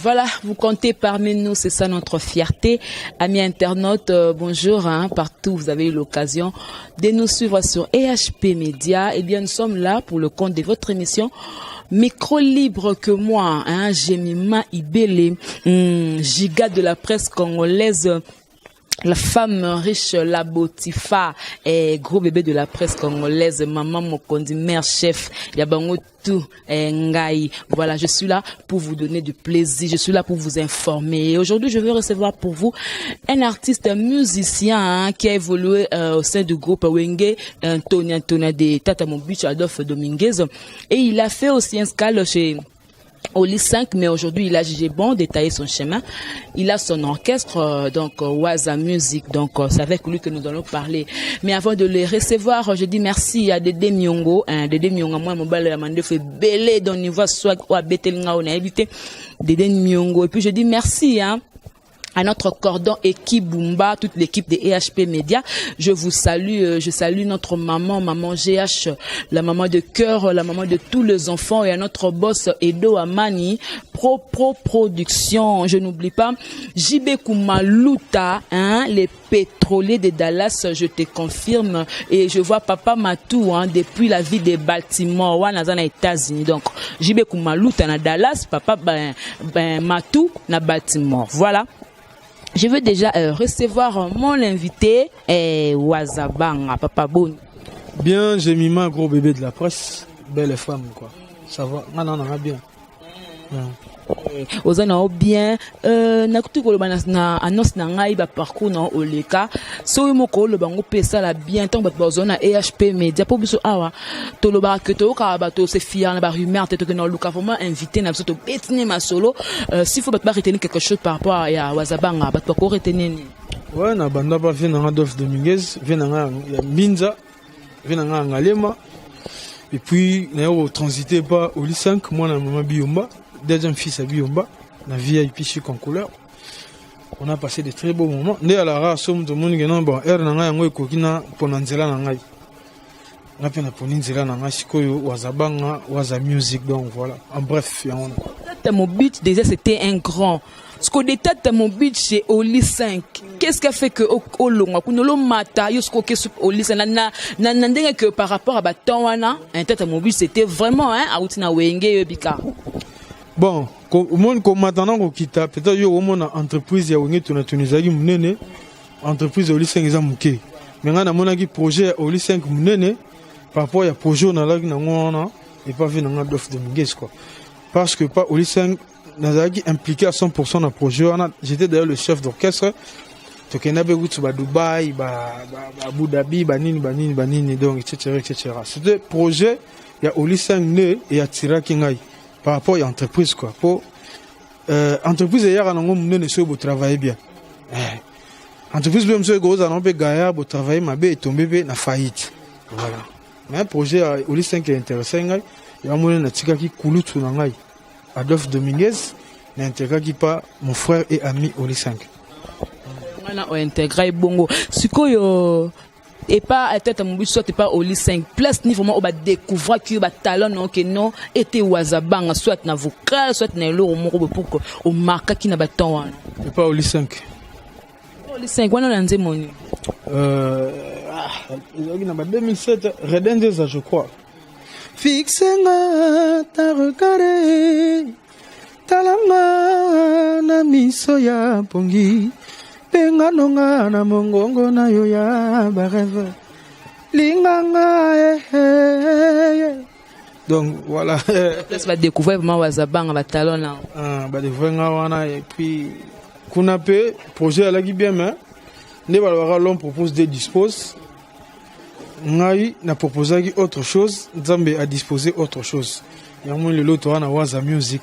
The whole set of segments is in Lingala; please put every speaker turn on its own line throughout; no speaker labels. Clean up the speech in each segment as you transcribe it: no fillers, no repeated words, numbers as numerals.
Voilà, vous comptez parmi nous, c'est ça notre fierté. Amis internautes, bonjour, partout vous avez eu l'occasion de nous suivre sur EHP Média. Eh bien, nous sommes là pour le compte de votre émission Micro libre que moi, Jemima Ibele, giga de la presse congolaise. La femme riche, la Botifa, gros bébé de la presse congolaise, maman Mokondi, mère chef, Yabango tout, Ngai. Voilà, je suis là pour vous donner du plaisir, je suis là pour vous informer. Et aujourd'hui, je vais recevoir pour vous un artiste, un musicien qui a évolué au sein du groupe Wenge, Antonia de Tata Mobutu Adolphe Dominguez. Et il a fait aussi un scale chez Oli 5, mais aujourd'hui il a jugé bon détailler son chemin. Il a son orchestre, donc Waza Music, donc c'est avec lui que nous allons parler. Mais avant de les recevoir, je dis merci à Dédé Miongo, Dédé Miongo, moi mon bal amande fait belé dans niveau soit ou à Betelinga on a évité Dédé Miongo. Et puis je dis merci à notre cordon équipe Bumba, toute l'équipe de EHP Média. Je vous salue, je salue notre maman GH, la maman de cœur, la maman de tous les enfants, et à notre boss Edo Amani, Pro Production. Je n'oublie pas JB Kumaluta, les pétroliers de Dallas, je te confirme. Et je vois Papa Matou, depuis la ville de Baltimore, dans les États-Unis. Donc, JB Kumaluta na Dallas, Papa Matou na Baltimore. Voilà. Je veux déjà recevoir mon invité, Wazabanga, Papa Boni.
Bien, j'ai mis un gros bébé de la presse, belle femme, quoi. Ça va? Non, bien.
Ozana bien nakuti ko na annonce na ngai ba parcours na oleka so moko lo bango pesa la bien tant ba zona EHP Média pour biso awa to lo ba que to ka ba to se fier na ba rumeur te que na luka vraiment invité na biso to betine ma solo s'il faut ba retenir quelque chose par rapport à Wazabanga ba ko retenir ni
ouais na banda ba vient na Adolphe Dominguez vient na ya Minza vient na Ngalema et puis na yo transiter pas au Oli 5 moi na maman Biomba. Deuxième fils à Biomba, la VIP chez Concouleur. On a passé de très beaux moments. Né à la race, somme de monde qui n'a pas air n'a rien eu kokina ponanzela n'angai. On a pu na ponanzela n'angai sikoyo Wazabanga, Waza Music donc voilà. En bref, y a on.
Tata Mobit déjà c'était un grand. Ce que d'état Tata Mobit chez Oli 5. Qu'est-ce qui a fait que au long kunolo mata yosko ke Oli 5 na ndenga que par rapport à Batonwana, un Tata Mobit c'était vraiment à outina wenge bika.
Bon, au monde comme maintenant qu'on quitte, peut-être yo au monde entreprise ya wenge tuna tunizaki munene, entreprise Oli 5 za muke. Mais ngana mona ki projet Oli 5 munene par rapport ya projet na laki na ngona et pas vu na Adolphe Dominguez quoi. Parce que pas Oli 5 nazaki impliqué à 100% dans le projet. J'étais d'ailleurs le chef d'orchestre. Donc il y a des routes à Dubaï, Abu Dhabi, banini donc etc. C'était projet il y a Oli 5 né et à Tiraki ngai. Par rapport à l'entreprise, quoi. Pour entreprise, il y a un monde qui peut travailler bien. Entreprise, même si vous avez gagné, vous travaillez, mais tombé dans faillite. Voilà. Mais un projet à Oli 5 est intéressant. Il y a un monde qui est coulé sur l'angai. Adolphe Dominguez, n'intègre pas mon frère et ami Oli 5.
On intègre bongo. Ce que et pas à tête à mon but soit pas Oli 5 place ni vraiment on va découvrir que ba talent non que non était Wazabanga soit na vocal soit na lo moko pour que au marque qui na ba temps
et pas Oli 5
Oli 5 wana nanze moni
il y a 2007 Redendeza je crois fixenga ta regardé talanga na miso ya pongi Penga nonga na mongongo na yo ya bareve linganga donc voilà
place va découvrir vraiment Wazabanga ba talon là
ba découvrir wana et puis kuna pe projet ala ki bien mais ne balwara l'on propose de dispose ngai na proposer autre chose Nzambe a disposé autre chose ya mo le loto na Waza Music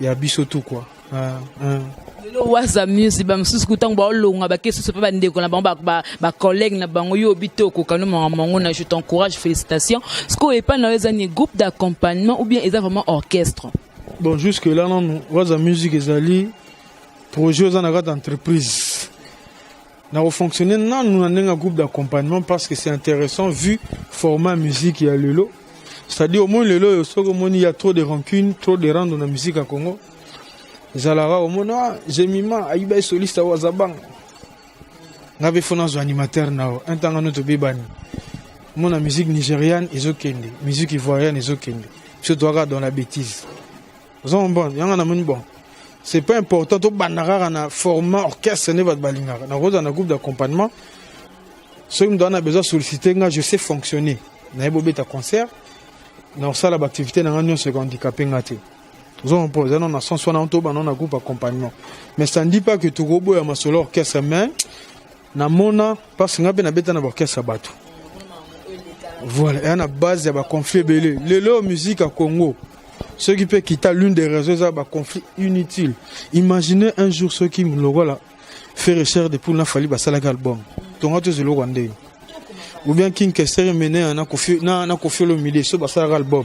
ya biso tout quoi
Waza Music ba msusu kutango ba olonga ba kesu pa ba ndeko na bango ba collègue na bango yo bitoko kanu mongo na je t'encourage félicitations ce qu'on est pas dans les groupe d'accompagnement ou bien est vraiment orchestre.
Bon jusque là non Waza Music ezali projet aux entreprise na fonctionner non nous un groupe d'accompagnement parce que c'est intéressant vu format musique il y a le lot c'est-à-dire au moins le lot il y a trop de rancune trop de rang dans la musique à Congo. Zalara au mona Jemima Aïba soliste à Wazabang. N'avait fait un animateur nao un temps notre bébani. Mon musique nigériane est okende, musique ivoirienne est okende. Je dois dans la bêtise. Bon, bon. C'est pas important. Tout banara na format orchestre ne va pas balinga. Na rose na groupe d'accompagnement. Ce qui me donne besoin de solliciter, je sais fonctionner. Na ebobe ta concert. Na ça la activité na ngano se handicapé ngate. On pose on a 160 on a groupe d'accompagnement. Mais ça ne dit pas que tout robo ya masolo orchestre mais na mona parce que ngabe na beta na orchestre bato. Voilà, il y a une base de conflit belé. Le musique à Congo. Ce qui peut quitter l'une des raisons de conflit inutile. Imaginez un jour ceux qui me là fait recherche de pour la fali basala album. Donc tu es le Rwandais. Ou bien King Kester mené un conflit le milieu ce basala album.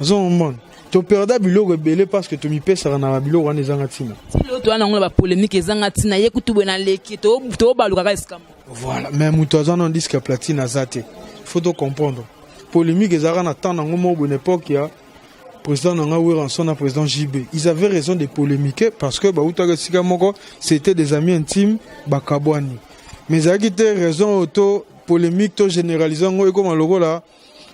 Zon monde. Tu perds bilo rebelle parce que tu m'y pèses à na bilo Rwandais zangatina.
Si l'autre a une polémique zangatina yekutu bena leki to baluka eskam.
Voilà, même mutoazan on disque platine azate. Faut tout comprendre. Polémique ils ont attendu dans une époque il y a président Nanga Ouéranson et président JB. Ils avaient raison de polémiquer parce que c'était des amis intimes Bakabouani. Mais ils avaient raison auto polémique to généralisant comme logo là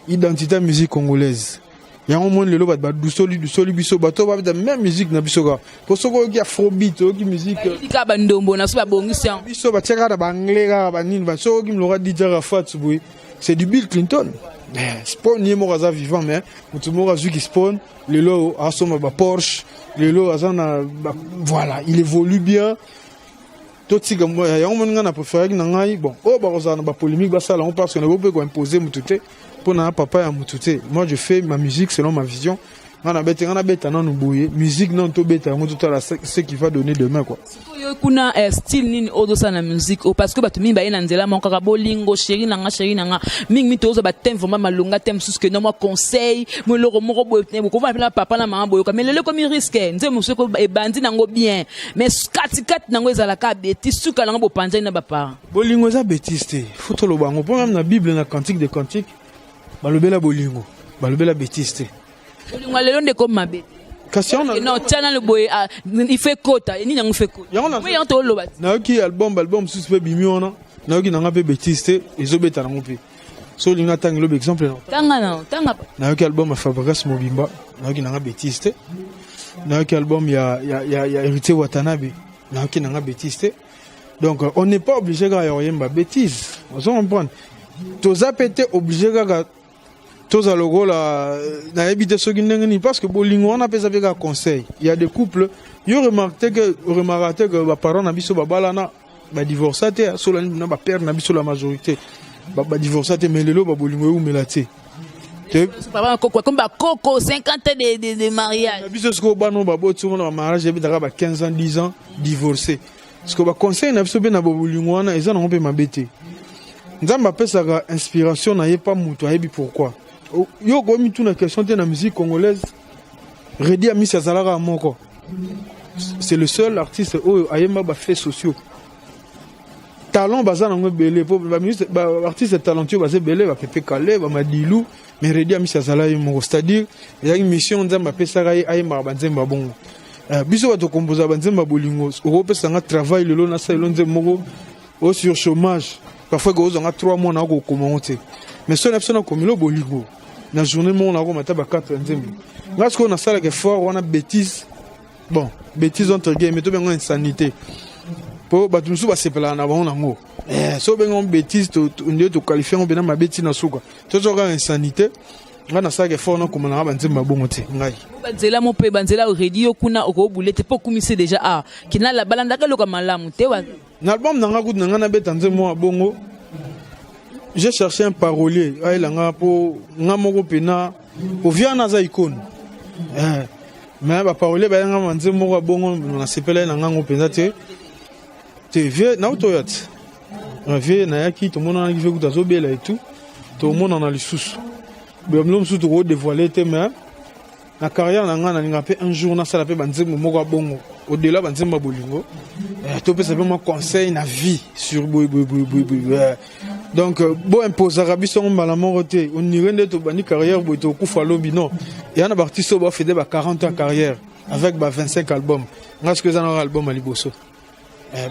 identité musique congolaise. Il y a un monde le bat du soli biso bato ba de même musique na biso ga. Pour ce qui afrobeat qui musique
ka bandombo na so ba bongisa.
Biso ba tcheka ba anglega ba nini ba so qui me l'aura dit déjà Rafat boui. C'est du Bill Clinton. Spawn ni moraza vivant mais tout monde a vu qui spawn le lot a son ba Porsche le lot azana voilà il évolue bien tout si comme il y a un monde na préféré na ngai bon oh ba rozana ba polémique ba ça là on parce qu'on ne peut pas imposer mutute pour na papa ya mutute. Moi je fais ma musique selon ma vision. On a bête non nous bouiller musique non to bête moi tout à ce qui va donner demain quoi.
Kuna style nini odo sa na musique o parce que bato mi ba ina nzela mon kaka bolingo chéri nanga mingi mi tozo ba tem vraiment malonga tem sous que non moi conseil mo loko moko boy ko va appeler papa na maman boy mais le comme risque nze mo ko e bandi nango bien mais kati nango ezala ka beti suka nango bo panja na ba parents
bolingo za bêtise faut to lo bango pour même na bible na cantique des cantiques balobela bolingo balobela bêtise
bolingo lelo nde comme mabe. Non, tiens le boy, il fait kota, il n'y a pas fait kota. Oui, on te l'a dit.
Naoki album suspect bimiona, naoki nanga pe bêtiste, ils ont bêta nango pe. So linga tang lo exemple non.
Tanga.
Naoki album a Fabrice Mobimba, naoki nanga bêtiste. Naoki album ya Héritier Watanabe, naoki nanga bêtiste. Donc on n'est pas obligé de rien ba bêtise. On s'en comprend. Toza pété obligé de tous à logo là na habité ce qui n'est parce que bolingo on appelle ça avec un conseil. Il y a des couples ils remarqué que les parents na biso babala na ba divorcer sur la na ba père na biso la majorité ba divorcer mais lelo ba bolingo ou melati
papa comme ba coco 50 ans de mariage
na biso ce ko ba no ba bo tout le mariage et bien ba 15 ans 10 ans divorcé ce que ba conseil na biso be na bolingo na eza na on peut m'embêter nzamba pesa ka inspiration na yepa muto ayebi pourquoi. Yo gomi tout na question de la musique congolaise. Redi Ami Sazalara Moko. C'est le seul artiste où ayema ba fait sociaux. Talent bazana ngo belé pour artiste talentueux bazé belé ba Pepe Kale ba Madilou mais Redi Ami Sazalara Moko c'est-à-dire il y a une mission nzamba pesa ka ayema banzemba bongo. Biso bato composer banzemba bolingo. O pesa nga travail le long na sa lonze moko au sur chômage. Parfois go on a 3 mois na go commenter. Mais ce n'est pas comme le bolingo. Na journée mon na go mata ba 4 nzembo. Parce qu'on a ça que fort on a bêtise. Bon, bêtise entre guillemets mais to bengo insanité. Po ba tu ba sepela na ba ngo. So bengo bêtise to ndio to qualifier on bena ma bêtise na suka. To so ga insanité. Ngana ça que fort na comme na ba nzemba bongo te. Ngai.
Banzela mo pe banzela radio kuna oko bulete po kumise déjà ah. Kina la balanda ka loka malamu te wa.
Na album na nga gut na nga na beta nzembo bongo. J'ai cherché un parolier pour ngamoko pena pour viana za icône mais ba parolier ba nga manze moko bongo na sepela na ngango penza te vieux na autoyat vieux na yaki to mona na ki veku tazo bela et tout to mona na lisusu be mlom su to dévoiler te mais na carrière na nga na ninga pe un jour na sala pe banzembo moko bongo au-delà banzemba bolingo to pe simplement conseil na vie sur donc bon imposer rabiso mbala morote on irait de to bani carrière bo to kufa lobi non et un artiste ba fait 40 ans carrière avec 25 albums. Moi, ce que j'ai un album à Liboso.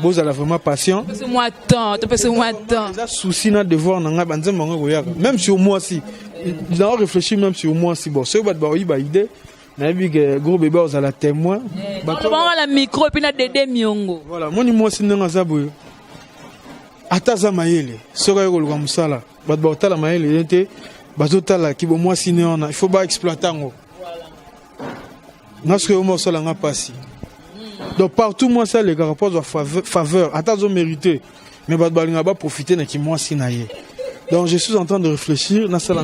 Vous avez vraiment patient.
Moi temps.
J'ai souci de devoir même sur moi si. Ils ont réfléchi même sur moi si bon. C'est une idée. Gros bébé aux la témoin.
La micro et puis na Dédé Miongo.
Voilà, moi si n'en a boyo. Ataza maele, sera yo le musala. Batala maele était bazotala ki bo moi si il faut pas exploiter ngo. Parce que moi ça n'a pas si. Donc partout moi ça les gars rapport à faveur, atazo mérité. Mais batbalinga ba profiter na ki moi si naie. Donc je suis en train de réfléchir na sala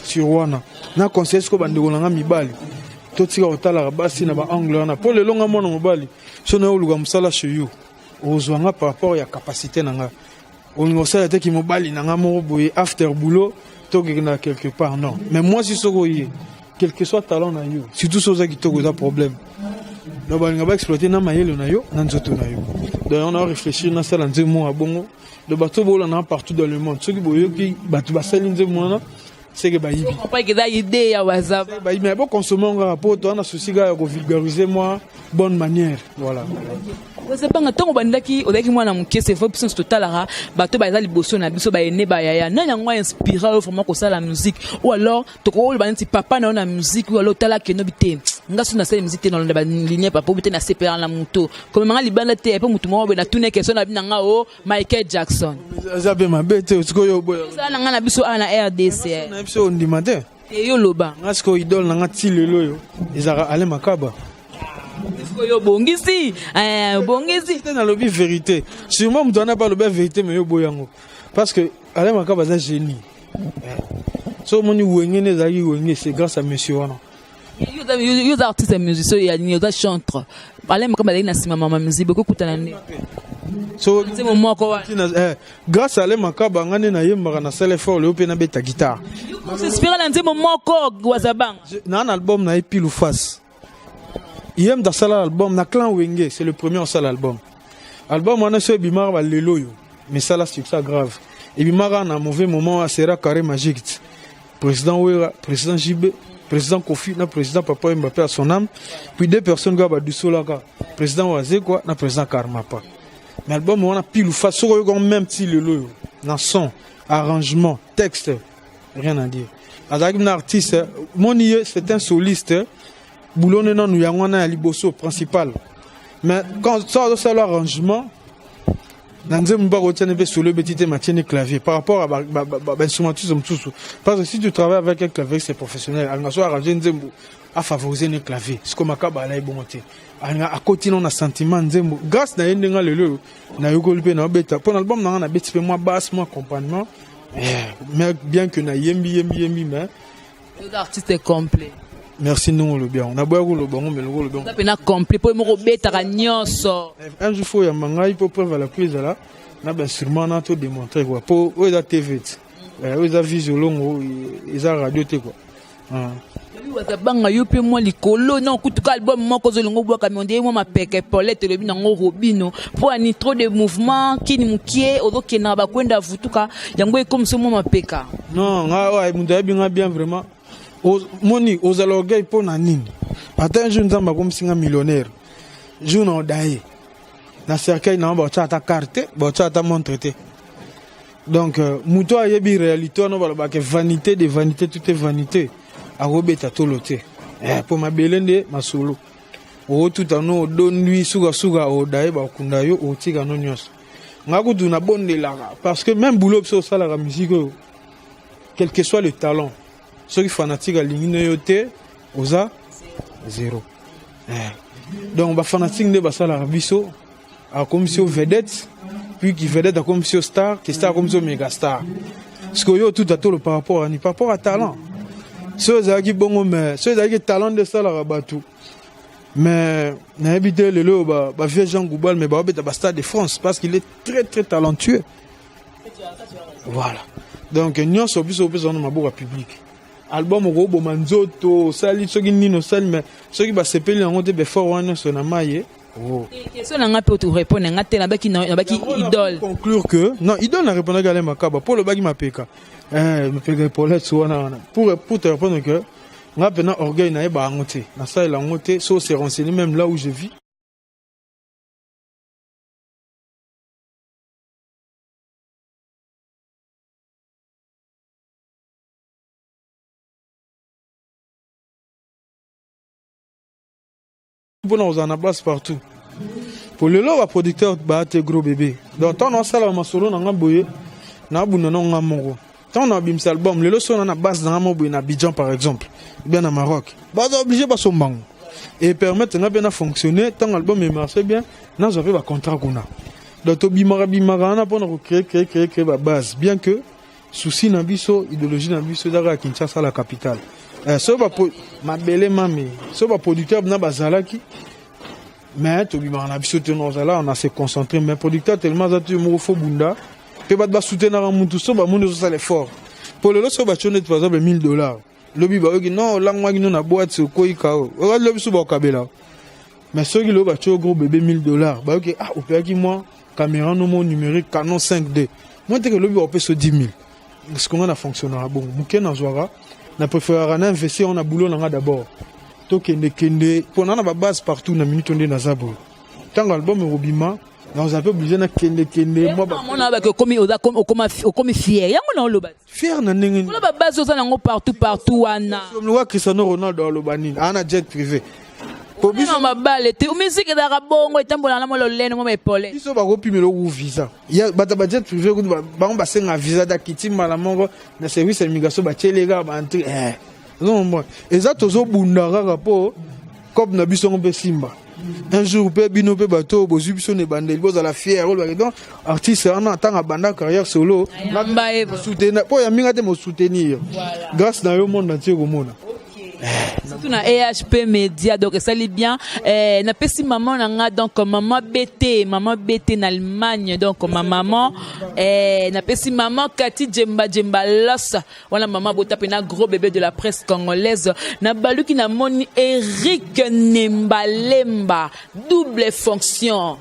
sur wana. Na conseil ce ko bandeko nga mibali. Totika otala basi na ba angle na pour le longa mona mobali. So na yo le musala chez you. Ozwanga par rapport à la capacité nanga. On ne sait pas qui mobile nanga mo boye after boulot to na quelque part non. Mais moi si sogoye quel que soit talent na yo, surtout soza qui to goza problème. No ba nga ba exploiter na mayelo na yo, na nzoto na yo. Donc on a réfléchi na sala nzemo abongo. De bateau bola na partout dans le monde. Ceux qui boyo qui batu ba sali nzemo na c'est que ba yibi.
On pas que da idée ya WhatsApp.
Ba yibi mais bon consommer un rapport to na souci ga ko vulgariser moi bonne manière. Voilà.
C'est pas tant bandaki odaki mwana muke c'est vrai puissance totale bato ba ezali boso na biso ba ene ba yaya na yango inspiré vraiment ko ça la musique ou alors to ko ba nti papa na musique ou alors tala ke no bité ngaso na sala musique na ba ligne papa bité na CPR la moto comme manga libanda te pe mutu mo na tune question na binanga o Michael Jackson
zabe mabete utiko yo boya
ça na ngana biso na RDC
na biso ndimate
e yo loba
ngasko idole na ngati lelo yo ezara ale makaba.
Bongisi
c'est dans le vérité sûrement on doit pas le vérité mais yo boyango parce que Alain Makaba c'est génie so moni wengene za wengene c'est grâce à monsieur wana
yo artiste et musicien et yo chanteur Alain Makaba na sima mama musique beaucoup kutana ne so c'est moment ko
grâce à Alain Makaba ngane na yemba na sale fort le pe na beta guitare
c'est inspiré na nzemo moko wazabang
na un album na pile ou face. Yem dans cet album, na clan Wenge, c'est le premier en seul album. Album on a sur Bimar va lelo yo, mais ça là c'est ça grave. Et Bimar a un mauvais moment à Sera Carré Magique. Président Ouera, président Jibé, président Kofi, na président Papa Mbappé à son âme, puis deux personnes gaba du Solaka, président Oazé quoi, na président Karmapa. Mais album on a pile ou face sur yo même petit lelo yo, na son, arrangement, texte, rien à dire. Avec un artiste, Monier c'est un soliste. Boulon non nous yangwana ya liboso principal mais quand ça l'arrangement nanze mba ko tene be solo betite matienne clavier par rapport à instrumentisme tout parce que si tu travailles avec un clavier c'est professionnel on soit arranger nzembo à favoriser le clavier c'est comme akaba la bonté à côté on a sentiment nzembo grâce na yendenga lelo na yokoli pe na beta pour l'album na beti pe moi basse moi accompagnement mais bien que na yembi mais
l'artiste est complet.
Merci nous le bien. On a beaucoup le bon mais le bien.
On a peine complet pour me beta nyonso.
Un jour faut y manga il faut preuve la prise là. Na ben sûrement na to démontrer quoi. Pour eux la TV. Eux a vision longo ils a radio te quoi.
Banga yope moi likolo non kutuka album moko zolongo bwa kamionde moi mapeke Paulette le binango Robino pour ani trop de mouvement kini mukie ozoke na ba kwenda vutuka yango comme ce moi mapeka.
Non, ouais munda bien vraiment. Moni aux allogues pour nanine. Attends, je ne sais pas comme si un millionnaire. Je n'en daïe. Na cercueil na ba ta carte, ba ta montre. Donc muto a yebi réalité no ba que vanité de vanité tout est vanité. A robeta toloté. Pour ma belende ma solo. O tout ano don lui suga o daïe ba kunda yo o tiga no nyos. Ngakudu na bonde la parce que même boulot so sala la musique quel que soit le talent. Ceux qui sont fanatiques à l'ignoté, osa zéro. Donc, les fanatiques de Bassala Rabiso, à commission vedette, puis qui vedette à commission star, qui star à commission méga star. Parce que yo tout à tout par rapport à talent. Ceux qui bon mais ceux qui talent de ça la rabatou. Mais n'habitez le lot bah vieux Jean Goubal mais bah Stade de France parce qu'il est très très talentueux. Voilà. Donc nous sommes plus en maboura public. Album au bo manzoto sali soki nino sali mais soki ba sepeli yango te be fort wana so na maye oh
question na ngape to répondre ngate na baki idole
conclure que non idole na répondre Alain Makaba pour le baki mapeka me peka Paulette wana pour te répondre que nga pena orgueil na yeba angote na ça la ngote so se renseigner même là où je vis. Pour nous en a place partout. Pour le lot, producteur bah gros bébé. Donc tant on ça là masolo na ngaboye na buna na ngamongo. Tant on a bim album, le lot son na base na ngaboye na Abidjan par exemple, bien à Maroc. Bah obligé pas son bango. Et permettre na bien à fonctionner tant l'album est marché bien, na j'avais ba contrat qu'on a. Donc to bimara na pour nous créer ba base bien que souci na biso, idéologie na biso dara Kinshasa la capitale. So ba ma belle mami, so ba producteur na bazalaki. Mais to bimara na biso te là on a se concentré mais producteur tellement za tu mo fo bunda, pe ba soutenir na mutu so ba monde so ça l'effort. Pour le lot so ba chone par exemple $1000. Lobi ba ogi non la ngwa na boîte so ko ikao. Regarde lobi so ba kabela. Mais ceux qui lo ba cho gros bébé $1000. Ba ok ah opéra qui moi caméra no mo numérique Canon 5D. Moi te que lobi opé so 10 000. Est-ce qu'on a fonctionnera bon muke na zwara. Na préférera na investir on a boulot na d'abord. To kende pour na ba base partout na minute onde na zabo. Tant album Robima, on a peu obligé na kende moi ba
on a ba comme fier. Ya on lo ba.
Fier na ndenge.
On ba base oza nango partout wana.
Comme le Cristiano Ronaldo lo banini, ana jet privé.
Biso mabale te musique da rabongo etambola na molo lene mo epole
biso ba kopimelo ku visa ya bata budget privé ku ba on ba senga visa da kitima la mongo na service immigration ba chelega ba entrer non moi exact zo bundara rapport comme na biso ngombe simba un jour pe bino pe bato bozu biso ne bandeli boza la fière donc artiste en attend banda carrière solo na soutenir po ya minga te mo soutenir grâce na yo monde entier ko mona.
Surtout na AHP Media donc ça lit bien na pesi maman na donc maman BT en Allemagne donc ma maman na pesi maman Cathy Djemba Loss voilà maman bota pena gros bébé de la presse congolaise na baluki na moni Eric Nembalemba double fonction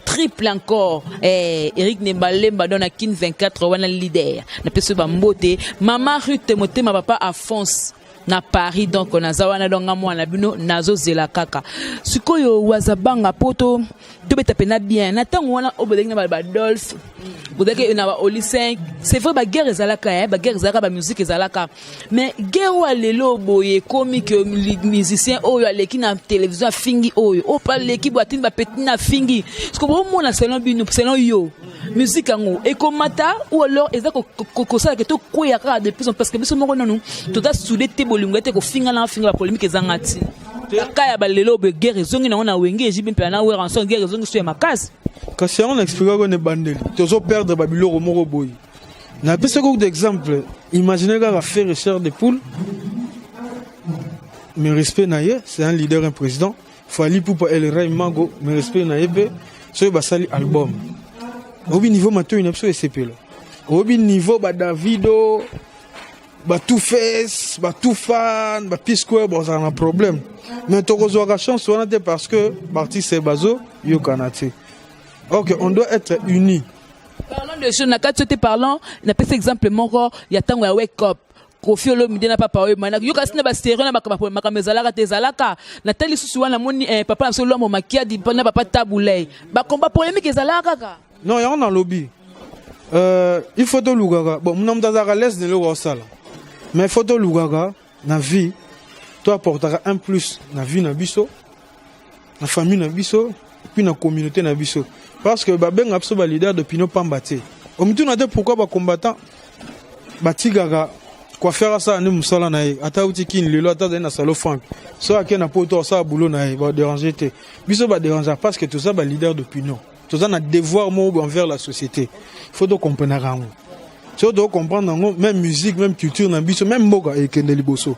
triple encore Eric Nembalemba dans na kin 24 wana leader na pesi ba mbote maman Ruth Motema papa Afonso na Paris donc na zawana donga mwana bino nazo zela kaka sikoyo wazabanga poto to beta pena bien na tango wana obodeki na ba Dolph bodeki na ba Oli 5 c'est vrai ba guerre ezalaka ba guerre ezalaka ba musique ezalaka mais guerre wa lelo boye komi que musicien oyo aleki na télévision fingi oyo o pa leki boatine ba petit na fingi siko bo mona selon bino selon yo musique ango ekomata ou alors ezako kosa que to koya ka de plus en parce que biso moko nanu to da soudé bolingate ko finga na finga ba polémique ezangati kaya ba lelo be guerre zongi na ona wenge ejibe mpe na we ranson guerre zongi so ya makasi
kasi on explique ko ne bandeli tozo perdre ba biloko moko boy na pese ko d'exemple imaginez ga faire recherche de poule mais respect na ye c'est un leader un président fali pour El Ray Mago mais respect na yebe so ba sali album au niveau mato une episode SCP là au niveau ba Davido ba tout face ba tout fan ba P-Square bon ça a un problème mais to rezoa chance on a parce que parti c'est bazo yo kanate. OK, on doit être unis.
Parlons de choses na kati parlant na pese exemple moko ya tango ya wake up Kofi Olomide na papa oyo mana yo kasi na ba stéréo na makamezalaka te zalaka na teli susu wana moni papa na solo mo makia di na papa tabulay ba combat polémique ezalaka kaka
non ya on a lobby il faut to lugaga bon mon nom d'azara laisse de le sala mais photo lugaga na vie toi apportera un plus na vie na biso na famille na biso puis na communauté na biso parce que ba benga biso ba leader de Pino Pambate au mitu na te pourquoi ba combattant ba tigaga quoi faire ça ne musala na ye ata utiki lelo ata na salo frank so akena poto ça boulot na ye ba déranger te biso ba déranger parce que tout ça ba leader de Pino tout ça na devoir mo envers la société il faut donc comprendre rango. Si on doit comprendre même musique, même culture, même moga et kende liboso.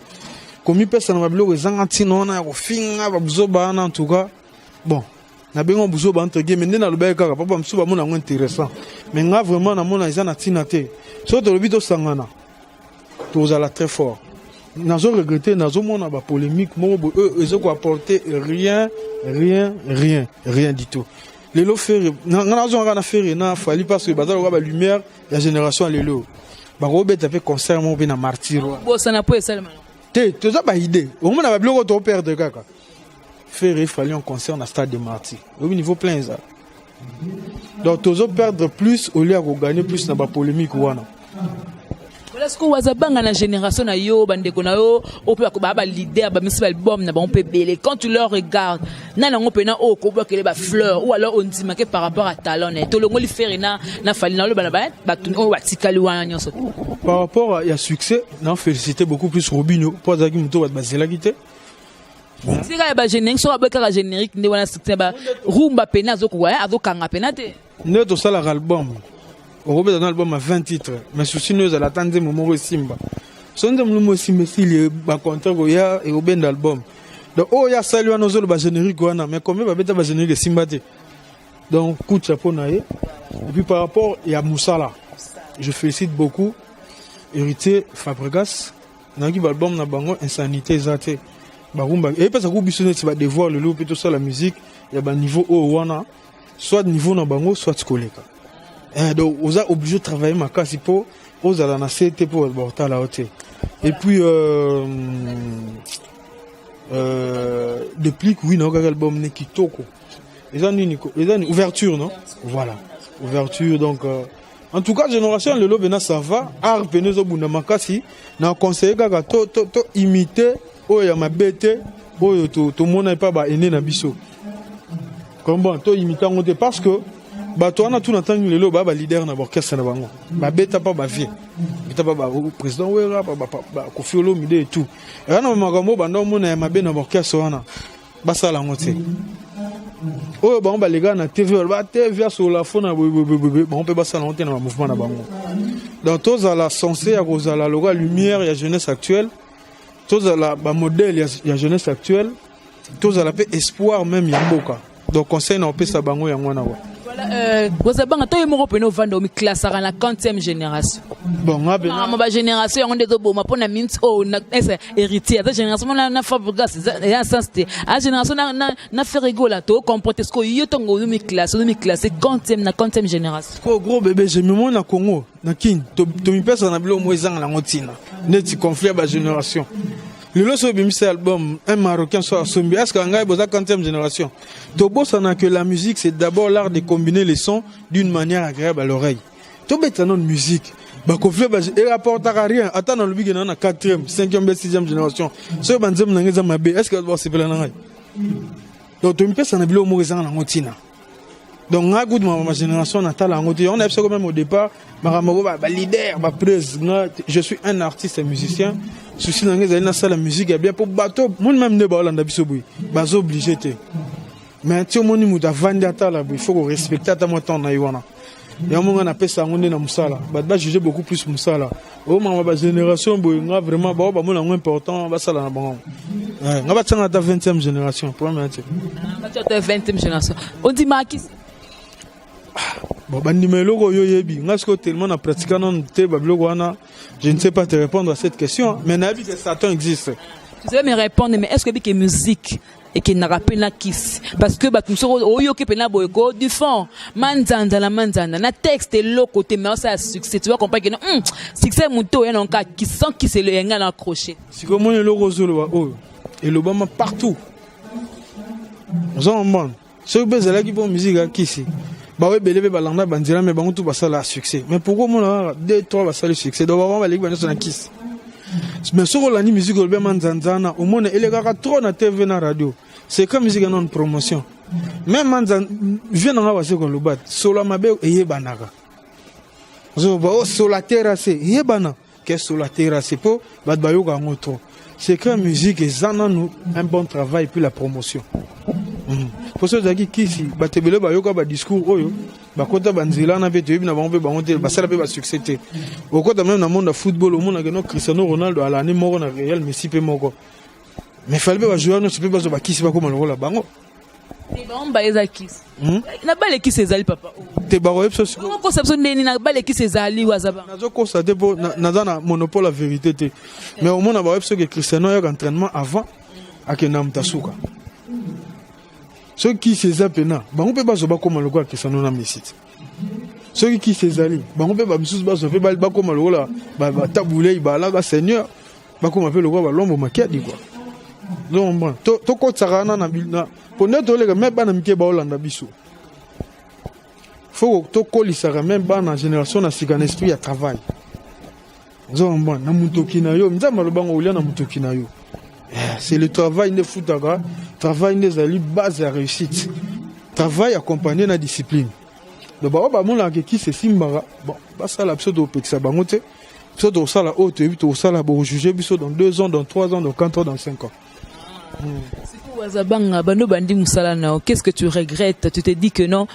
Comme il personne va bloquer zangati non na finga ba buzoba en tout cas. Bon, na bengo buzoba entre guillemets mais na lobeka papa msuba mona intéressant. Mais nga vraiment na mona izana tinate. Si on doit bito sangana. Tout ça là très fort. Nazo regretter nazo mona ba polémique mo eux ils ont apporté rien du tout. Lelo faire na zo ngana faire na fali parce que bazalo ba lumière la génération lelo ba robet fait concert mo bina martyr
bo sana po esalema
Tu as pas idée. Au moins, on a bloqué ton père de caca. Faire il fallait un concert dans le stade de Marty. Au niveau plein ça. Donc, tu as perdre plus au lieu de gagner plus dans la polémique.
Est-ce que vous avez une génération na yo bandeko na yo on peut ba leader ba misi album na ba on peut belé quand tu leur regardes na na ngope na o ko ba kele ba fleur ou alors on dit que par rapport à talent to longo li faire na fali na lo ba ba on wa tikali wana nyonso
par rapport à succès na féliciter beaucoup plus Robinho pour zaki muto ba bazela kité
si ka ba générique so ba ka générique ndi wana succès ba rumba pena zo ko ya azokanga pena te
ne to sala album. On remet dans l'album à 20 titres, mais souci nous à l'attendre Momo Simba. Son de Momo Simba s'il est content qu'il y a et au ben d'album. Donc oh il y a salué à nos autres générique mais combien va mettre générique de Simba te. Donc coup de chapeau naïe. Et puis par rapport il y a Moussala. Je félicite beaucoup héritier Fabregas. Dans l'album na bango insanité zate. Barumba et parce que vous bisonnez tu vas devoir le loup plutôt ça la musique il y a un niveau haut wana soit niveau na bango soit skoleka. Donc, on a obligé de travailler ma casse pour aux à la CT pour porter la hauteur. Et puis, depuis que oui, non, l'album n'est qui toko. Les années, ouverture, non? Voilà, ouverture. Donc, en tout cas, génération, le lobena ça va. Art penezo buna makasi. Na conseiller gaga to imiter. Oh ya ma bête. Oh to mon n'est pas ba ene na biso. Comment to imiter on dit parce que bato wana tout n'entend le lo ba leader na orchestre na bango ba beta pas ba vie beta pas ba président wera ba Koffi Olomide et tout et na makambo bando mona ya mabe na orchestre wana ba sala ngote o ba on ba lega na TV ba TV sur la fona ba on peut ba sala ngote na mouvement na bango dans tous à la censé à cause la loga lumière ya jeunesse actuelle tous à la ba modèle ya jeunesse actuelle tous à la paix espoir même ya mboka donc conseil na opesa bango ya ngwana wa.
Vous avez un peu de vendre au classe à la 40e génération.
Bon,
ma génération, on est de bon, ma pona mint oh, héritier. La génération, on a Fabregas, et ça c'était. La génération, on a fait rigoler tout, comporter ce qu'on y a tongo de mes classes, 40e génération.
Gros bébé, j'ai mis mon na Congo, na kin, to mi pesa na bilo moizang la ngotina. Neti conflit à la génération. Le lot sur ce album, un Marocain soit Sombi. Est-ce qu'en Gaï, 40e génération? Tobo, ça n'a que la musique, c'est d'abord l'art de combiner les sons d'une manière agréable à l'oreille. Tobo est une musique. Bah, conflit, et rapporte à rien. Attends, dans le big, il y a 4e, 5e, 6e génération. Ce banzem n'a rien à est-ce que va se faire la donc, tu me pèses un habillé au Morizan en Angotina. Donc, on a goût de ma génération, on a talent en Angotina. On a fait quand même au départ, leader, je suis un artiste et musicien. Souci dans la musique est bien pour bateau moi même ne ba landa biso boui bazo obligé te mais tu moni muta vandata la il faut respecter ta moto na yona ya monga na pesa ngonde na musala ba juger beaucoup plus musala o ma ba génération boui nga vraiment ba mo na important ba sala na bango nga ba tsanga ta 20e génération premier te
ba ta 20e génération on dit Marquis
bon bandimelo yo yebi nga ce que tellement na pratiquant non te ba blogo wana. Je ne sais pas te répondre à cette question, mais Nabi que Satan existe.
Tu sais me répondre, mais est-ce que c'est musique et qu'il n'a pas na kiss? Parce que tu sais, oyo qui pena boyko du fond, manzanda la manzanda, na texte est l'autre côté, mais ça a succès. Tu vois comprendre que succès muto et non cas qui sent qui c'est le engal accroché.
Si comme on est le rosolo et l'Obama partout. Nous en monde. Ce que c'est là qui font musique à kiss. Bah ouais belé balanda bandira mais bon tout va ça la succès mais pourquoi mon là 2-3 va ça le succès donc on va aller dans la kiss mais sur la musique au bien manzanzana au monde il est trop na TV na radio c'est comme musique non promotion même manzan vient dans la seconde le bat sur la mabe et banaka zo ba sur la terrasse et bana que sur la terrasse pour bat bayo ga ngoto c'est que musique et zana nous un bon travail puis la promotion. Pour ceux qui si batebele ba yoka ba discours oyo ba kota banzela na beto yebi na bango pe bango te ba sala pe ba succès te au kota même na monde de football au monde na Cristiano Ronaldo à l'année moko na Real Messi pe moko mais fallait ba joueur no pe ba zo ba kisi ba koma lokola bango
te ba omba eza kisi na bale kisi ezali papa
te ba roep so
ko conception neni na bale kisi ezali wazaba
na zo constater pour na monopole la vérité te mais au monde na ba roep so que Cristiano a entraînement avant akena mtasuka. Ceux qui se zappena, on peut pas se battre comme le gars qui s'en a mis ici. Ceux qui se zali, on peut pas se battre comme le gars, taboulé, là, Seigneur. comme appelle le roi l'ombre makiadi quoi. Donc bon, to ko tsarana na bilna. Pour ne to le même ba na mike ba Hollanda biso. Faut to ko lisara même ba na génération na sikanestri ya travail. Donc bon, na mutoki na yo, nzamba lo bango ulia na mutoki na yo. C'est le travail ne foutaga, travail ne zali base à réussite. Travail accompagné na discipline. Donc ba mon la qui c'est simbara. Bon, ba ça la pseudo peksa bangote. Pseudo ça la haute, to ça la bo juger biso dans 2 ans, dans 3 ans, dans 4 ans, dans 5 ans.
Qu'est-ce que tu regrettes? Tu te dis que non,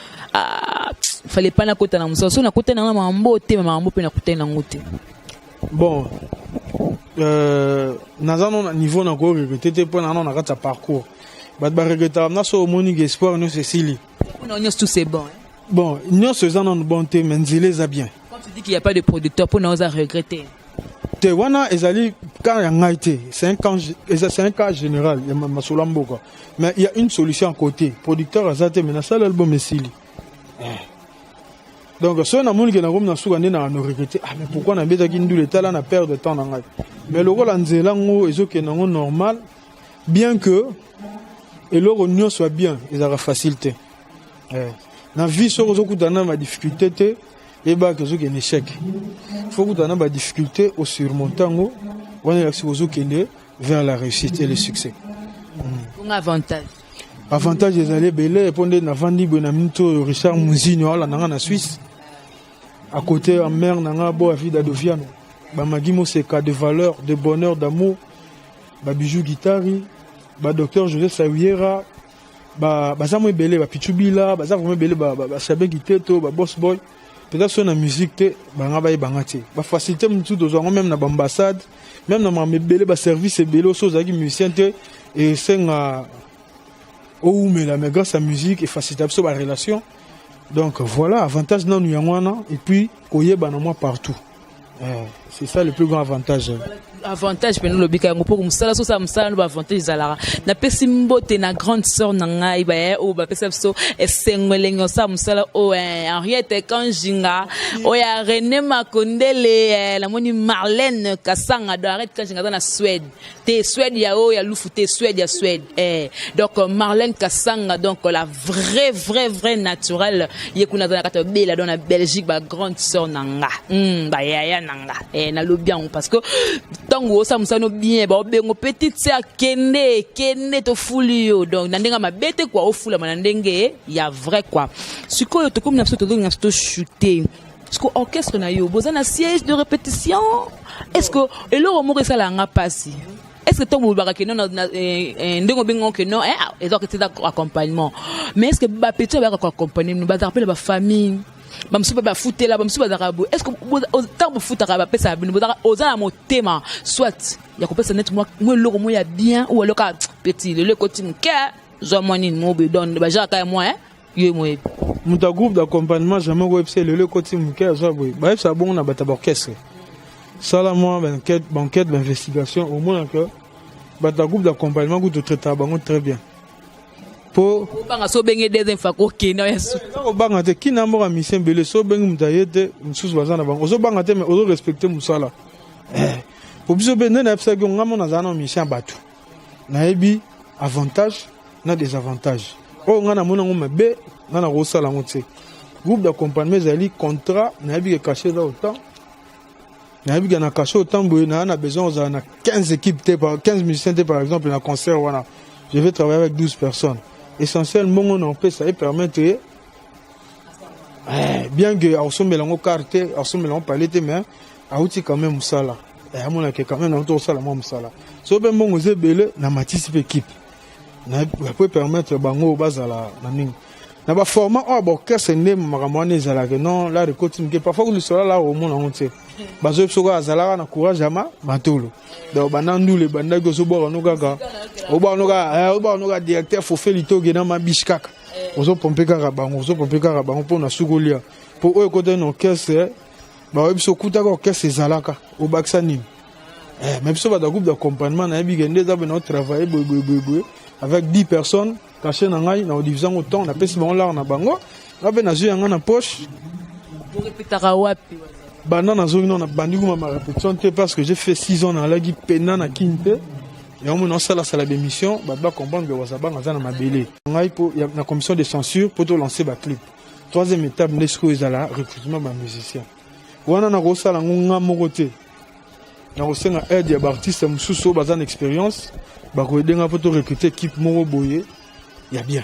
fallait pas na kota na musaso na kota na mambo te mambo pe na kota na ngote.
Bon, nazano niveau na ko regretter pour na na kata parcours. Ba regretter na so moni espoir no Cécilie.
Non, tout c'est bon.
Bon, nous faisons une bonté mais les a bien.
Quand tu dis qu'il n'y a pas de producteur pour nous à regretter.
C'est un cas général, mais il y a une solution à côté. Producteur a zate mais ça l'album est sili. Donc si on a mon qui na comme na souga na regretter mais pourquoi na beta ki ndule tala na perdre de temps na ngai. Mais le rôle nzela ngo ezo ke nango normal bien que et le réunion soit bien, ils aura facilité. Na vie sur ozo kutana ma difficulté te et bah que un échec. Il faut que tu aies des difficultés au surmontant, on est vers la réussite et le succès.
Un avantage.
Avantage des allées belé et pendant na vandi bonamito Richard Mouzinho là na Suisse. À côté en mer na bo vida doviano. Ba magimo c'est cas de valeur, de bonheur, d'amour. Ba bijou guitari, ba docteur Joseph Sawiera, ba zamwe belé ba pichubila, ba zamwe belé ba sabe giteto, ba boss boy. Peut-être sur la musique te banga ba bangati ba facilité mutu dozo même na ambassade même na mabele ba service belé so zaki musicien te et senga o mais la mais grâce à musique et facilité so ba relation donc voilà avantage na nu yangwana et puis koyeba na moi partout c'est ça le plus grand avantage.
Avantage pour nous le bika pour musala so ça musala no avantage zalara na pesi mbote na grande sœur na ngai ba o ba pesa so esengwelengo sa musala o Henriette Kanjinga o ya René Makondele la moni Marlène Kasanga de Henriette Kanjinga dans la Suède te Suède ya o ya lufu te Suède ya Suède donc Marlène Kasanga donc la vraie naturelle yekuna dans la bela dans la Belgique ba grande sœur nanga ba ya nanga na lo bien parce que tango ça musano bien ba bengo petite sœur kende to fulio donc na ndenga mabete quoi au fula na ndenge ya vrai quoi sikoyo to comme na to donc na to chuter parce que orchestre na yo bozana siège de répétition est-ce que et le romo ça la nga passi est-ce que to bobaka que non ndengo bengo que non et donc c'est accompagnement mais est-ce que ba petit ba accompagner nous ba rappeler ba famille bamsuba ba futela bamsuba zarabo est-ce que tant bu futara ba pesa bino bozara ozana motema soit ya ko pesa net moi loko mo ya bien ou loka petit le côté nke zo moni mo be don ba jaka moi yo mo
muta groupe d'accompagnement jamais website le côté nke zo boy ba ça bon na bata orchestre ça là moi banquette d'investigation au moins que bata groupe d'accompagnement que tu traites bango très bien pour
banga so benge des infos OK na yesu
ko banga te kina mo ka mission belé so benge mutayete msusu bazana bango so banga te mais ozo respecter musala pour biso bende na psa ngo ngamo na zana mission batu na ebi avantage na désavantage o ngana mona ngoma be ngana ko sala ngote groupe d'accompagnement zali contrat na ebi ke caché dans autant na ebi na caché autant boy na besoin za na 15 équipes te par 15 musiciens te par exemple na concert wana je vais travailler avec 12 personnes. Essentiellement, on peut ça permettre bien que on se mélange aux cartes, on se mélange pas les mais à outil quand même ça là. Et à mon avis quand même on ça là moi ça là. So ben bon aux belé na matisse équipe. Na peut permettre bango base la na ning. Na ba format orchestre né maramone za la que non là récolte que parfois le soir là au monde on sait. Bazo soga azala na courage ama matolo. Donc banandu le banda go so bo no gaga. Oba noga directeur faut faire lito gena ma bishkaka. Ozo pomper kaka bango pour na sugolia. Pour eux côté no orchestre ba webiso kuta ko orchestre zalaka au Baxani. Même si ba da groupe d'accompagnement na bi gende za beno travailler boy avec 10 personnes caché na ngai na division autant na pesi bango là na bango. Na be na jeu nga na poche.
Pour répéter wapi
Banana zone on a bandu ma répétition parce que j'ai fait 6 ans dans la guide pena na kinte. Et on a la salle d'émission, bah comprendre que Wazaba na ma belé. On a la commission de censure pour lancer ba clip. Troisième étape, l'esco est à la recrutement de musiciens. On a reçu la ngonga moroté. On a reçu un aide à artiste mususo bazan expérience. Bah ko aider pour recruter équipe moro boyé. Il y a bien.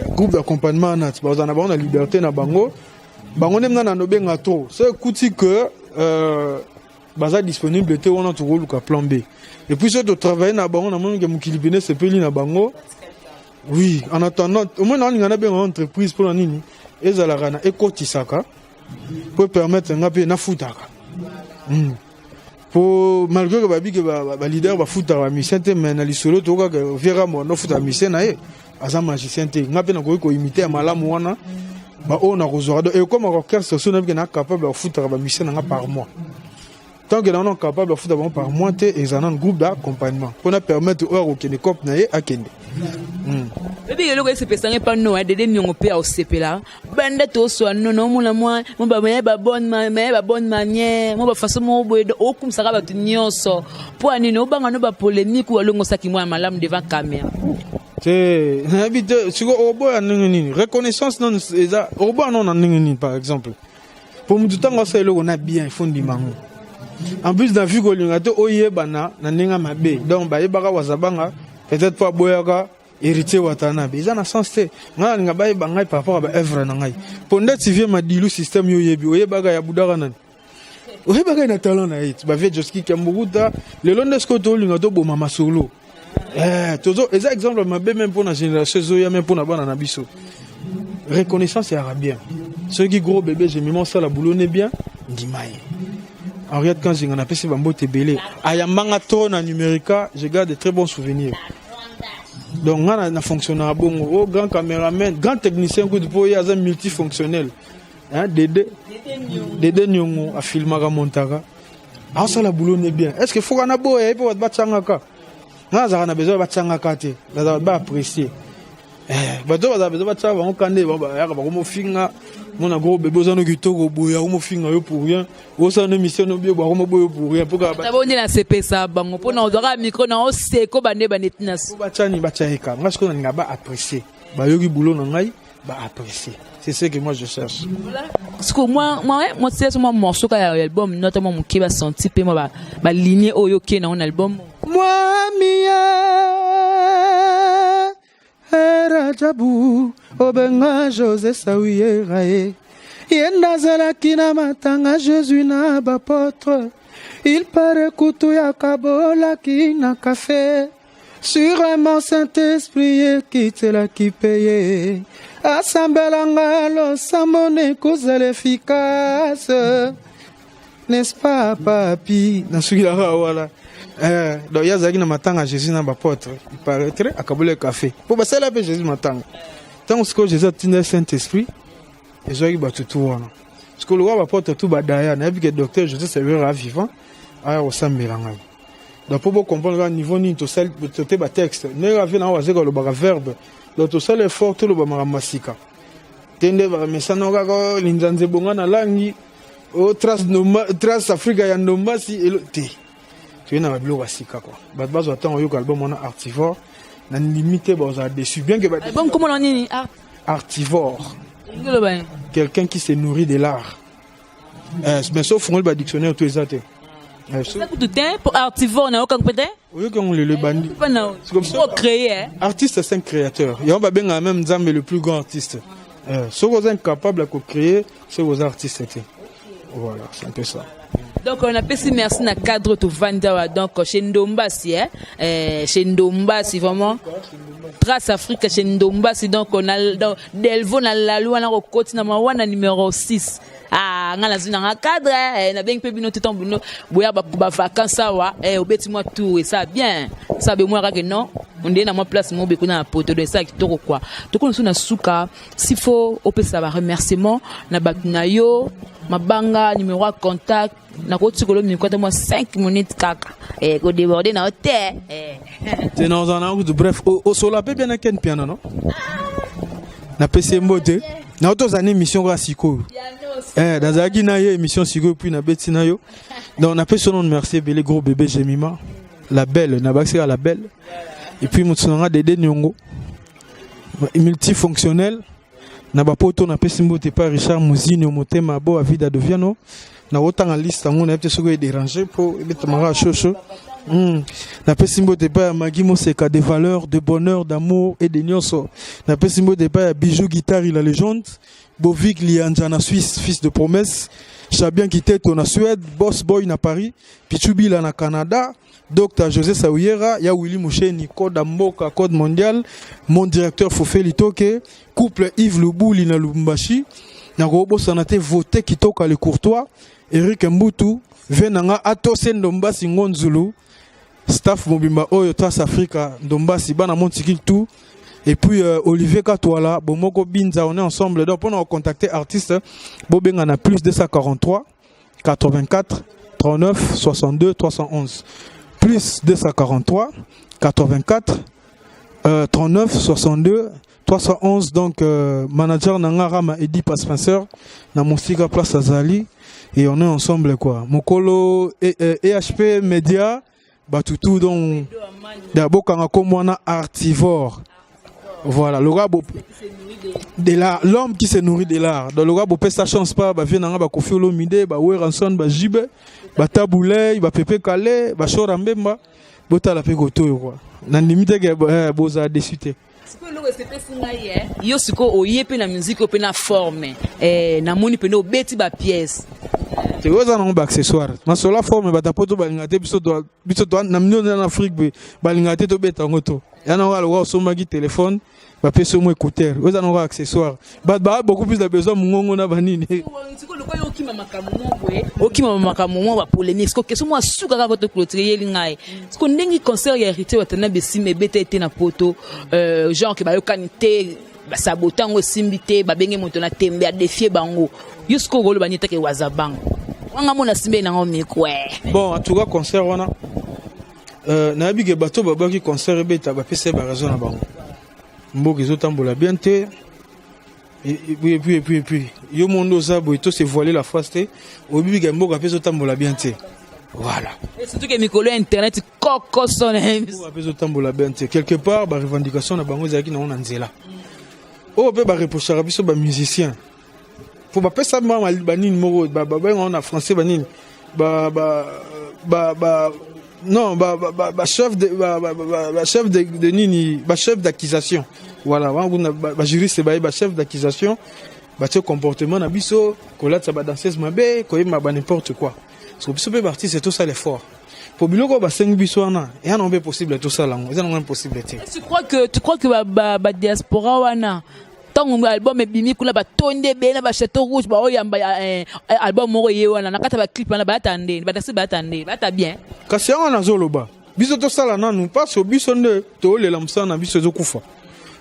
Groupe d'accompagnement nat, bah on a la liberté na bango. Bango nem na no benga trop. C'est kuti que baza disponible te on a tout le plan B. Et puis c'est de travailler na bango na mon que mukilibene c'est peli na bango. Oui, en attendant, au moins on a bien une entreprise pour la nini. Ezalaka na ekotisaka pour permettre ngape na futaka. Pour malgré que babi que ba leader ba futaka mission te mais na lisolo to ka vera mo no futaka mission na e aza magicien te ngape na ko imiter malamu wana ba on a rozorado et comme orchestre so na bien capable de futaka ba mission na par mois. Tant que nous sommes capables de faire par mois, ils ont un groupe d'accompagnement pour nous permettre aux Kénécop d'aller à Kende.
Bébé, il y a des personnes qui ne sont pas des gens qui sont là. Bande to so non non moi mon ba bonne manière mon ba façon mo boy o comme ça va tenir so pour ani no banga no ba polémique ou alongo saki moi malam devant caméra.
C'est habite sur au boy nini reconnaissance non ça au boy non nini par exemple. Pour nous tout temps ça on a bien fondiment. En plus d'un vu que l'unité oye bana na ninga mabe donc ba yebaka wazabanga peut-être pas boyaka héritier watana be ça na sens te ngala ninga ba yebanga par rapport à œuvre na ngai ponda tu viens madilu système yo yebi oyebaka ya budaka nan oyebaka na talent na it ba vie joski kamburuta le londe sko to linga to boma masolo toujours les exemples mabe même pour la génération zoya même pour na bana na biso reconnaissance et arabien ceux qui gros bébé j'ai mis mon ça la boulonne bien ndimaye. Henriette, quand j'ai appelé ce bambou tébélé, ayambanga trop na numérica, je garde de très bons souvenirs. Donc, on a fonctionné à bon, oh, grand caméraman, grand technicien, coup de poing, il y a un multifonctionnel. Hein, Dédé Nyongo, à filmer à Montaga. Ah, ça la boulot est bien. Est-ce qu'il faut qu'on a beau, il faut battre Changaka? Non, on a besoin de battre Changaka, on a apprécié. Bato on a besoin de battre Changaka, on connaît, on finga. Mon gros bébé besoin de kitoko boya ou mo finga yo pour rien o sa no mission no bio ba mo boyo pour rien pour ka
taboni na CP ça bango pour na odora micro na o seko bande banetinasi
ba tchani ba tchaika nga ce qu'on a ba apprécier ba yogi boulot na ngai ba apprécier c'est ce que moi je cherche
parce que moi c'est mon morceau ka album notamment mon qui va sentir pe moi ba lignée oyo ke na on album
moi mia Rajabu Obenga José Saouye Rae Yenda Zalakina Matanga Jésus na bapotre Il paraît couteau ya kabola qui na café Sûrement Saint-Esprit quitte la qui paye Assembelanga lo samone cause efficace N'est-ce pas papi Dans celui-là voilà donc il y a Zagina Matanga Jésus na bapotre il paraîtrait à Kabola café pour passer la paix Jésus Matanga tant que Jésus a Saint-Esprit et Zagi batutu wana parce que le roi bapotre tout badaya na que docteur Jésus c'est vrai vivant à resembler ngai donc pour comprendre niveau ni to sel to te ba texte ne rave na wazeka le ba verbe donc to sel effort to le ba masika tende ba mesana ga linzanze bonga na langi o trace Africa ya ndomba si te tu es dans le bloc asika quoi bat base attend yo album on a Artivore na limité ba za dessus bien que
album comment on dit
Artivore quelqu'un qui se nourrit de l'art mais sauf on le dictionnaire tout exact
ça coûte temps pour Artivore na aucun peut-être
oui quand on le bandit
c'est comme ça créer
artiste c'est un créateur il va bien même Nzambe le plus grand artiste ceux qui sont incapables de créer c'est vos artistes voilà c'est un peu ça.
Donc on a fait merci na cadre to Vandawa donc chez Ndombasi chez Ndombasi vraiment Trace Afrique chez Ndombasi donc on a donc Delvo na la loi na côté na mawana numéro 6 ah ngala zina na cadre na bien pe bino tout bino boya ba vacances wa obeti moi tout et ça bien ça be moi ka non on est na moi place mo be kuna poto de ça kitoko quoi to ko na suka s'il faut opesa ba remerciement na batnayo mabanga numéro contact na ko tsikolo ni kwata moi 5 minutes kaka ko déborder na hôtel
c'est dans un angle de bref au sola pe bien na ken piano non na PC mbote na auto za émission ga siko dans la Guinée, émission Sigo, puis na Betinayo. Donc, on appelle son nom de merci, Belé Gros Bébé Jemima. La belle, Nabaxé à la belle. Et puis, Moutsunanga Dede Nyongo. Multifonctionnel. Nabapoto, na Pessimbo, pas Richard Mouzine, Motema, Bo, Avida de Viano. Na autant en liste, on a peut-être dérangé pour mettre ma chocho. Na Pessimbo, pas Magui Moseka, des valeurs, de bonheur, d'amour et de nyonso. Na Pessimbo, pas Bijou Guitare, la légende. Bovik Lianjana Suisse, fils de promesse. Chabian Kiteto na Suède, Boss Boy na Paris, Pichubi na Canada, Dr José Saouyera, ya Willy Moucheni, Code Amboka, Code Mondial, mon directeur Fofé Litoke, couple Yves Lubouli na Lubumbashi, na Robo Sanate voté Kitoka le Courtois, Eric Mbutu, Venanga Atosen Ndombasi Ngonzulu, staff Mobimba Oyo Tras Africa, Ndombasi Bana Montikil tout. Et puis Olivier Katouala, Bomoko Binza, on est ensemble. Donc on a contacté artiste, Bobenga na plus 243 84 39 62 311. Plus 243 84 39 62 311. Donc manager Nangarama Edi Paspencer, na Moussika Place Azali. Et on est ensemble quoi. Mokolo EHP Media, Batutu donc d'abord quand on a Artivore. Voilà, l'homme qui se nourrit de l'art. Dans le gars, sa chance pas, bah vient ba Kofi Olomide, ba Weranson, ba Jibe, ba Taboulay, ba Pepe Kale, ba Chorambemba, bota la pegoto quoi. Na limite que boza décité.
Yo siko oyepe na musique ope na forme na moni pene obeti ba pièce.
C'est quoi un accessoire? Ma sola forme ba tapoto ba ngate biso to na mino na Afrique ba ngate to beta ngoto. Yana wa lo so magi téléphone ba peso mo écouteur. Vous en aura accessoire. Ba beaucoup plus de besoin mungongo na banini.
Siko lo ko okima makamumo boye. Okima makamumo ba polémique. Siko keso mo suka ka koto clôturer lingai. Siko ndengi concert ya hérité watana besime beta été na poto genre que ba yo kanité ba sabotango simbité ba benge moto na tembe a défier bango. Yusko golo banita ke wazabang. Wanga mona simbe na ngomi kwe.
Bon, en tout cas concert wana na bige bato babaki concert beta ba pese ba raison na bango. Mboki zotambola bien te. Et puis yo mondo zabo to se voiler la face te. Obiga mboka pese zotambola bien te. Voilà.
Et surtout que Mikolo internet koko son
zotambola bien te. Quelque part ba revendication na bango zaki na on nzela. Oh pe ba reprocher biso ba musicien. Faut pas passer mal banine moro on a français banine chef de nini chef d'accusation voilà juriste chef d'accusation comportement na biso kolata ba danseuse mabe koyema ba n'importe quoi parce que biso pe parti c'est tout ça l'effort pour biloko ba 5 biso na et non pas possible tout ça là c'est non impossible.
Tu crois que ba diaspora wana tant album ebimi kula ba tonde bena ba château rouge ba oyamba album moko ye wana nakata ba clip na ba tande ba tasi ba tande ba ta bien
kasi on azoloba biso to sala nanu parce que biso nde to lela msana biso zokufa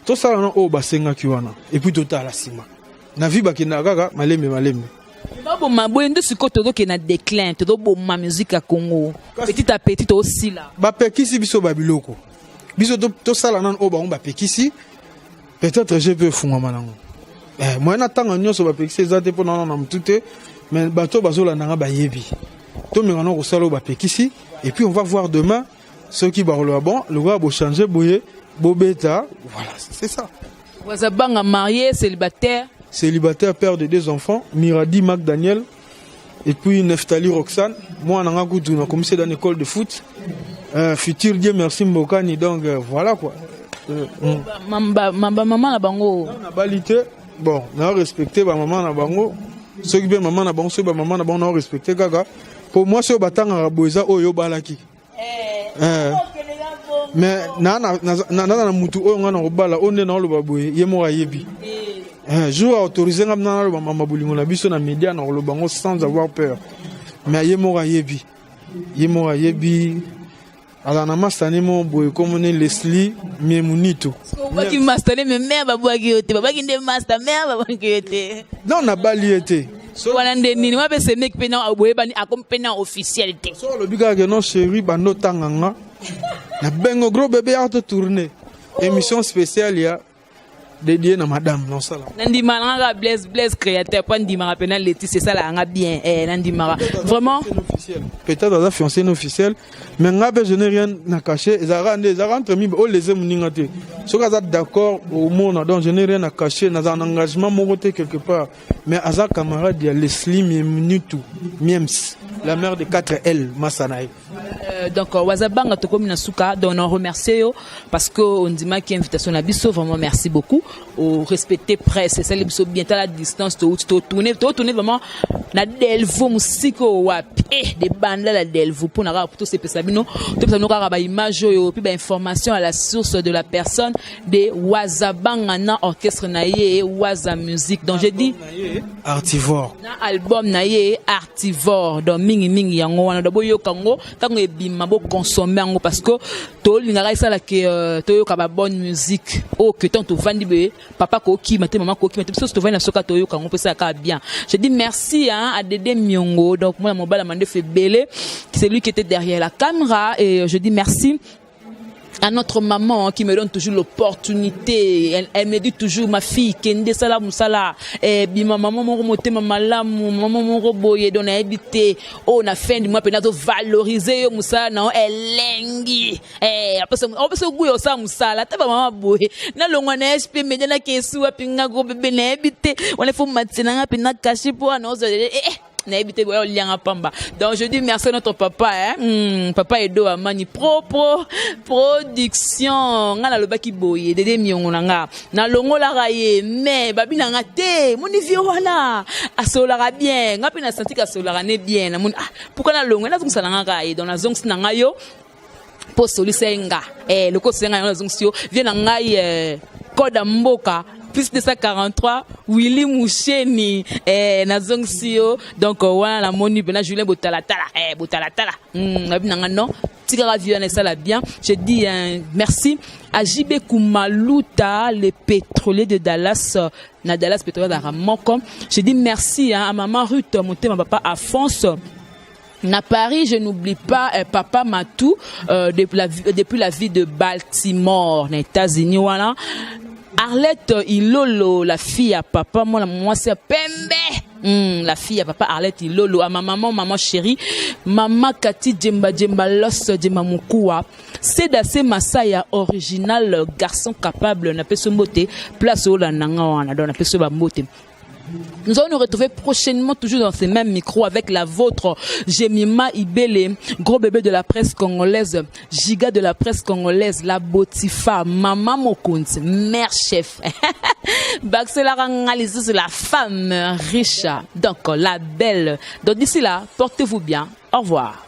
to sala na o basenga ki wana et puis to tala sima na vie ba kina kaka maleme
ba bo maboye ndo sikoto to ke na déclin to bo ma musique à Congo petit à petit aussi là
ba pekisi biso ba biloko biso to sala nanu o ba on ba pekisi. Peut-être je peux fouiller maintenant. Moi n'attends rien sur la pexé ça dépend non non tout mais bateau bazola nanga ba yebi. To me rano ko salo ba pekisi et puis on va voir demain ceux qui ba le bon le gars va changer boyer bobeta voilà c'est ça.
Wazabanga marié célibataire
père de 2 enfants Miradi Mac Daniel et puis Neftali Roxane moi nanga kutu na commencé dans l'école de foot futur Dieu merci Mbokani donc voilà quoi.
Maman na bango
na balité bon na respecter ba maman na bango ceux qui bien maman na bango ceux ba maman na bango na respecter gaga pour moi ceux batanga boza oyo balaki mais na mutu oyo ngana obala onde na loba boye yemo ayebi jour autorisé ngam na mama bulingo na biso na média na loba bango sans avoir peur mais yemo ayebi alors na mastane mo boy comme on est Leslie Miemunito
qui mastane mais mère babaki yote babaki nde master mère babaki yote
non na baliete
so wana nde nini wa be se nek pena aboye bani accompagner officialité
so le biga que non chéri bando tanganga na bengo gros bébé a tourner émission spéciale ya dédié à madame non ça là
Nandimara Blaise créateur pas Ndimara penal Leti c'est ça là nga bien Nandimara vraiment
peut-être dans la fiancée officielle mais je n'ai rien à cacher ça rentre mi o les muningate so ka d'accord au monde donc je n'ai rien à cacher dans un engagement mon côté quelque part mais Aza camarade il y a Leslie Minutu Miems la mère de 4L Masanaï.
Donc Wazabanga to comme Nasuka donc on remercie parce que on dit ma qui invitation à biso vraiment merci beaucoup au respecter presse c'est ça les biso bien à la distance to tourner vraiment na delvo musiko wapi des bandes la delvo pour na pour tout ces pesabino tout ça nous ba image yo puis ba information à la source de la personne de Wazabanga na orchestre naie Waza musique donc j'ai dit
Artivore
na album naie Artivore donc mingi yango wana do boyo kango tango ebima bo consommer yango parce que to lingara ça la que to yo ka ba bonne musique o que tant to vandi be papa ko ki mate maman ko ki mate so to vandi na soka to yo kango pe ça ka bien je dis merci à Dédé Miongo donc moi mon bala mande fait belé c'est lui qui était derrière la caméra et je dis merci à notre maman qui me donne toujours l'opportunité. Elle me dit toujours ma fille Kende Sala Musala bima maman mon remonté maman la maman mon reboye don a habité on a fin du mois penato valoriser Musala non elengi après on peut se gouiller ça Musala ta maman boye na longo na SP media na kesu apinga go bébé na habité on les faut matina na pina caché pour annonce donc je dis merci à notre papa papa Edo Amani production nga na lobaki boye Dédé Miongo nga na longo la raye mais babi na ngate moni vieux wana asolara bien nga pe na senti ka solara ne bien na mon pourquoi na longo na zongsa nga raye dans la zongs na nga yo po solisenga le ko senga na zongs yo vient na ngai Koda Mboka plus de 143 Willy Moucheni Nazongcio donc voilà la moni bena Julien Botalatala Botalatala non tigara vieux ça la bien je dis merci à JB Kumaluta les pétroliers de Dallas na Dallas pétrolier d'Aramonco je dis merci à maman Ruth monter ma papa Afonso na Paris, je n'oublie pas Papa Matou depuis la ville de Baltimore, aux États-Unis, voilà. Arlette Ilolo, la fille à papa, moi c'est Pembe. La fille à papa Arlette Ilolo, à ma maman chérie, maman Kati Djemba Los Djemba Mukua. C'est d'assez Masaya original, garçon capable, n'a pas se moter, place au la nanga, n'a pas se moter. Nous allons nous retrouver prochainement toujours dans ces mêmes micros avec la vôtre Jemima Ibele, gros bébé de la presse congolaise, giga de la presse congolaise, la Botifa, Maman Mokunz, mère chef. Baxela Rangalisi, c'est la femme riche, donc la belle. Donc d'ici là, portez-vous bien. Au revoir.